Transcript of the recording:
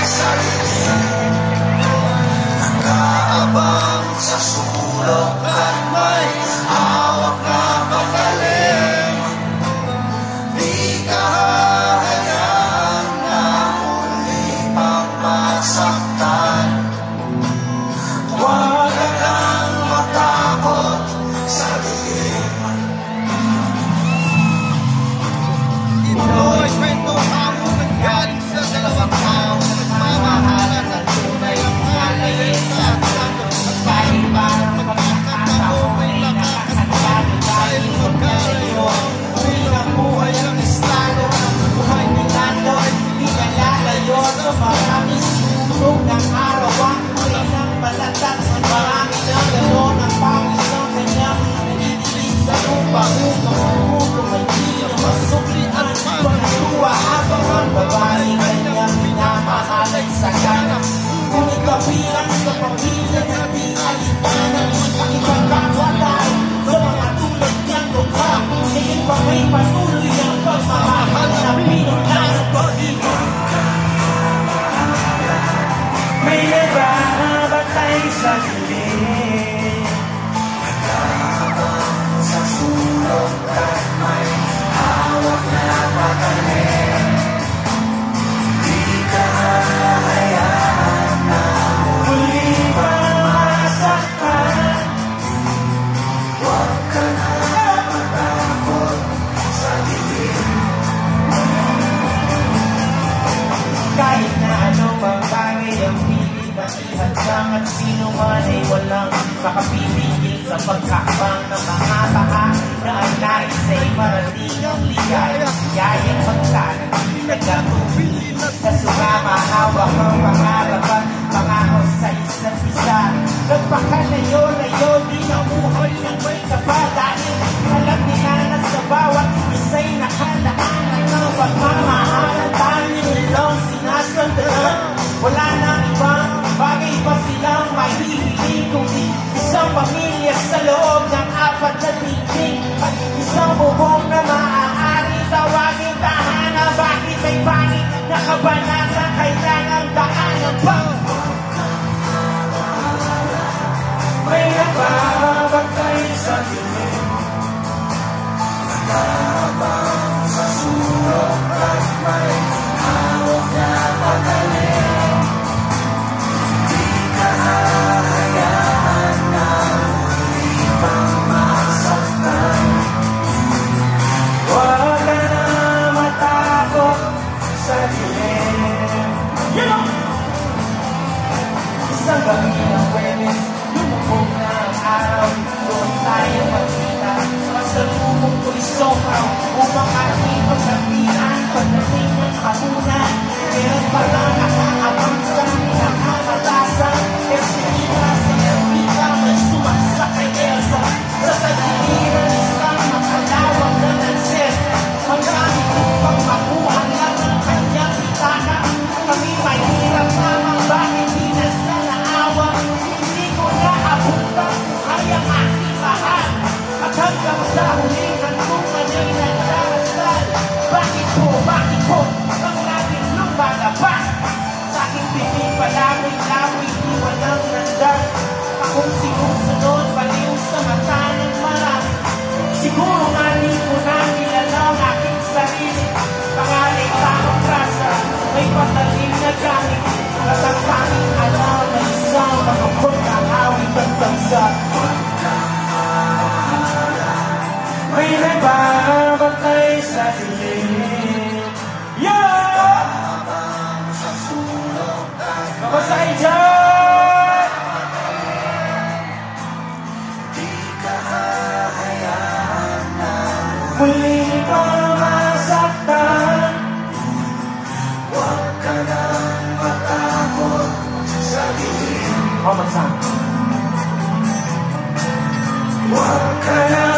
sa dilim, nag-aabang sa sulok at may hawak na patalim. Di ka hahayaan na muli pang masaktan. Huwag ka nang matakot sa dilim. Ito ay kwento hamon nanggaling sa dalawang tao na nagmamahalan at tunay ang alay sa tanong at kahit parang magkakatao may nakakatalo dahil magkalayo ang bilang buhay ang estado ng buhay ni Nando ay hindi ka lalayo sa maraming sinulog ng araw ang muli ng balatat. Marami na gano'n ang pawis ng kanyang nagdidilig sa lupa upang may di na masukli at pagluwa habang ang babae kanyang minamahalay sa ganap. Ngunit kabilang sa pamilya na di alitanan ang ibang kakwalan sa mga tulad niyang lukha. Higit pa may patuloy ang pagmamahal na pinunlan at pag-ibig. May nagbabatay sa dilim, nag-aabang sa sulok at may hawak na patalim. Di ka hahayaan na muli pang masaktan. Huwag ka na matakot sa dilim. Kahit na anong bagay ang pilit at ihadsang at sino man ay walang makapipigil sa pagkakbang ng mga taha na ang nais ay marating ang ligaya. Yayang magtanang nagkatubili na sumama hawak ang pangarap at pangako sa isa't isa. Nagpakalayo-layo di na buhay ng may sapat dahil alam nila na sa bawat isa'y nakalaan ng pagmamahalan dahil nilang sinasandalan. Wala nang ibang bagay pa silang mahihiling kundi isang pamilya sa loob ng apat na dingding at isang bubong na maaari tawagin tahanan. Bakit ay pangit na kabanata kailangang daanan pa? May nagbabatay sa dilim, nag-aabang sa sulok at may hawak na patalim. Di ka hahayaan na muli pang masaktan. Huwag ka na matakot sa dilim. Isang gabi ng Webes, lumubog na ang araw. Doon tayo magkita. Masalubong ko'y sobrang upang ating pagkatian. Pagdating ng hapunan, meron pala nakaabang sa nakakatasan. Estelina sa Ermita, may sumasa kay Elsa. Sa tagiliran isang makalawang na nanses. Magkami upang makuha lang ang kanyang bitana. Kami mahirap naman, bakit di na siya naawa? Hindi ko naabutan buhay ang aking lahat. At hanggang sa huling hantungan ay nagdarasal. Bakit po ang laging lumalabas? Sa aking bibig palamoy-lamoy di walang nandar. Akong sinusunod baliw sa mata ng marami. Siguro nga di ko na kilala ang aking sarili. Pangalay tamang rasa, may patalim na gamit. At ang tanging alam na isang makapot ang awit at bansa. May nagbabatay sa dilim. Nag-aabang sa sulok at Kamasay dyan! di ka hahayaan na Muli pang masaktan. huwag ka nang matakot sa dilim. Kamasay. Huwag ka nang